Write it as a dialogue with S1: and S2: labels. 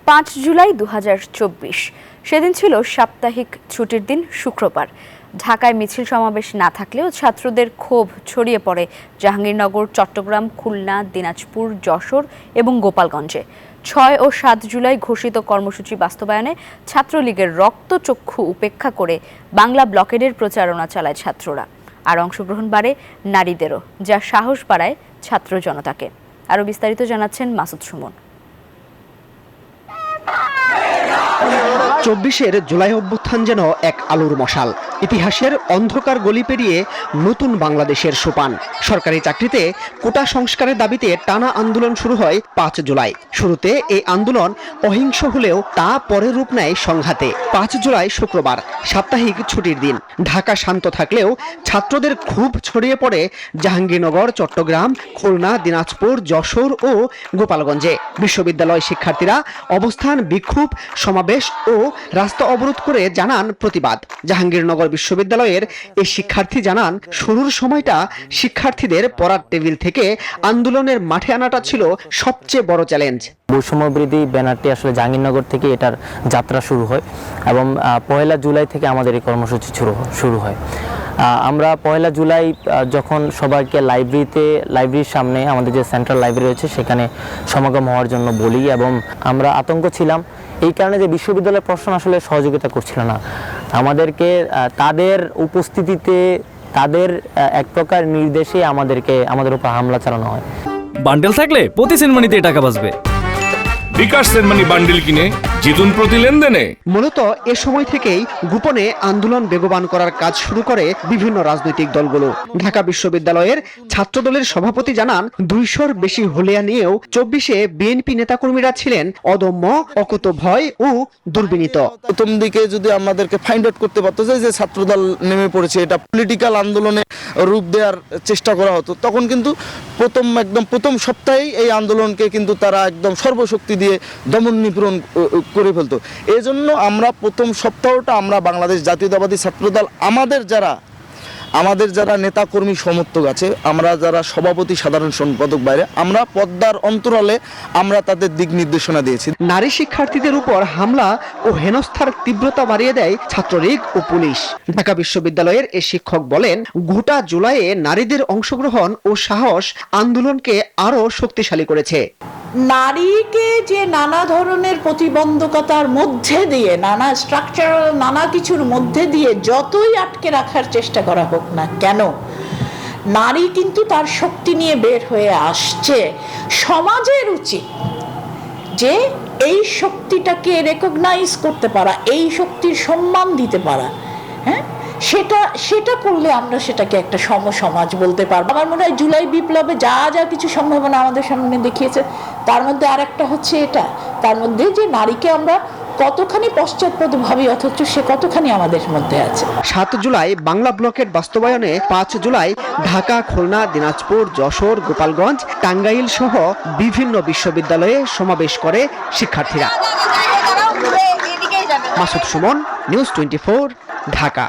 S1: 5 জুলাই 2024 সেদিন ছিল সাপ্তাহিক ছুটির দিন শুক্রবার। ঢাকায় মিছিল সমাবেশ না থাকলেও ছাত্রদের ক্ষোভ ছড়িয়ে পড়ে জাহাঙ্গীরনগর, চট্টগ্রাম, খুলনা, দিনাজপুর, যশোর এবং গোপালগঞ্জে। 6 ও 7 জুলাই ঘোষিত কর্মসূচি বাস্তবায়নে ছাত্রলীগের রক্তচক্ষু উপেক্ষা করে বাংলা ব্লকেডের প্রচারণা চালায় ছাত্ররা। আর অংশগ্রহণ বাড়ে নারীদেরও, যা সাহস বাড়ায় ছাত্র জনতাকে। আরও বিস্তারিত জানাচ্ছেন মাসুদ সুমন।
S2: 24 জুলাই অভ্যুত্থান যেন এক আলোর মশাল। ইতিহাসের অন্ধকার গলি পেরিয়ে নতুন বাংলাদেশের সোপান। সরকারি চাকরিতে কোটা সংস্কারের দাবিতে টানা আন্দোলন শুরু হয় 5 জুলাই। শুরুতে এই আন্দোলন অহিংস হলেও তা পরে রূপ নেয় সংঘাতে। 5 জুলাই শুক্রবার, সাপ্তাহিক ছুটির দিন। ঢাকা শান্ত থাকলেও ছাত্রদের ক্ষোভ ছড়িয়ে পড়ে জাহাঙ্গীরনগর, চট্টগ্রাম, খুলনা, দিনাজপুর, যশোর ও গোপালগঞ্জে। বিশ্ববিদ্যালয় শিক্ষার্থীরা অবস্থান, বিক্ষোভ, সমাবেশ ও রাস্তা অবরোধ করে জানান প্রতিবাদ। জাহাঙ্গীরনগর বিশ্ববিদ্যালয়ের এই শিক্ষার্থী জানান, শুরুর সময়টা শিক্ষার্থীদের পড়ার টেবিল থেকে আন্দোলনের মাঠে আনাটা ছিল সবচেয়ে বড় চ্যালেঞ্জ।
S3: বৈষম্যবিরোধী ব্যানারটি আসলে জাহাঙ্গীরনগর থেকে এটার যাত্রা শুরু হয় এবং 1 জুলাই থেকে আমাদের এই কর্মসূচি শুরু হয়। আমরা 1 জুলাই যখন সবাইকে লাইব্রেরির সামনে, আমাদের যে সেন্ট্রাল লাইব্রেরি রয়েছে সেখানে সমাগম হওয়ার জন্য বলি, এবং আমরা আতঙ্ক ছিলাম এই কারণে যে বিশ্ববিদ্যালয়ের প্রশাসন আসলে সহযোগিতা করছিল না আমাদেরকে। তাদের উপস্থিতিতে, তাদের এক প্রকার নির্দেশে আমাদের উপর হামলা চালানো হয়।
S4: বান্ডেল থাকলে প্রতি সেনমানিতে টাকা বাঁচবে।
S5: বিকাশ সেনমানি বান্ডেল কিনে জিতুন প্রতি লেনদেনে।
S2: মূলত এ সময় থেকেই গোপনে আন্দোলন বেগবান করার কাজ শুরু করে বিভিন্ন রাজনৈতিক দলগুলো। ঢাকা বিশ্ববিদ্যালয়ের ছাত্রদলের সভাপতি জানান, 200-র বেশি হলিয়া নিয়েও 24-এ বিএনপি নেতাকর্মীরা ছিলেন অদম্য, অকুতভয় ও দুর্বিনীত।
S6: প্রথম দিকে যদি আমাদেরকে ফাইন্ড আউট করতে পারতো যে ছাত্রদল নেমে পড়েছে, এটা পলিটিক্যাল আন্দোলনে রূপ দেওয়ার চেষ্টা করা হতো, তখন কিন্তু প্রথম সপ্তাহেই এই আন্দোলনকে কিন্তু তারা একদম সর্বশক্তি দিয়ে দমন নিপীড়ন করে ফেলতো। এই জন্য আমরা প্রথম সপ্তাহটা আমরা বাংলাদেশ জাতীয়তাবাদী ছাত্রদল, আমাদের যারা নেতাকর্মী সমর্থক আছে, আমরা যারা সভাপতি, সাধারণ সম্পাদক, বাইরে আমরা পদ্মার অন্তরালে আমরা তাদের দিক নির্দেশনা দিয়েছি।
S2: নারী শিক্ষার্থীদের উপর হামলা ও হেনস্থার তীব্রতা বাড়িয়ে দেয় ছাত্রলীগ ও পুলিশ। ঢাকা বিশ্ববিদ্যালয়ের এই শিক্ষক বলেন, গোটা জুলাইয়ে নারীদের অংশগ্রহণ ও সাহস আন্দোলনকে আরো শক্তিশালী করেছে।
S7: নারীকে যে নানা ধরনের প্রতিবন্ধকতার মধ্যে দিয়ে, নানা স্ট্রাকচারাল নানা কিছুর মধ্যে দিয়ে যতই আটকে রাখার চেষ্টা করা হোক না কেন, নারী কিন্তু তার শক্তি নিয়ে বের হয়ে আসছে। সমাজের উচিত যে এই শক্তিটাকে রেকগনাইজ করতে পারা, এই শক্তির সম্মান দিতে পারা। হ্যাঁ, সেটা করলে আমরা সেটাকে একটা সমসমাজ বলতে পারবো। আমার মনে হয় জুলাই বিপ্লবে যা যা কিছু সম্ভাবনা আমাদের সামনে দেখিয়েছে, তার মধ্যে আরেকটা হচ্ছে এটা, তার মধ্যে যে নারীকে আমরা কতখানি পশ্চাৎপদ ভাবি, অথচ সে কতখানি আমাদের মধ্যে আছে।
S2: 7 জুলাই বাংলা ব্লকের বাস্তবায়নে 5 জুলাই ঢাকা, খুলনা, দিনাজপুর, যশোর, গোপালগঞ্জ, টাঙ্গাইল সহ বিভিন্ন বিশ্ববিদ্যালয়ে সমাবেশ করে শিক্ষার্থীরা। মাসুদ সুমন, নিউজ 24, ঢাকা।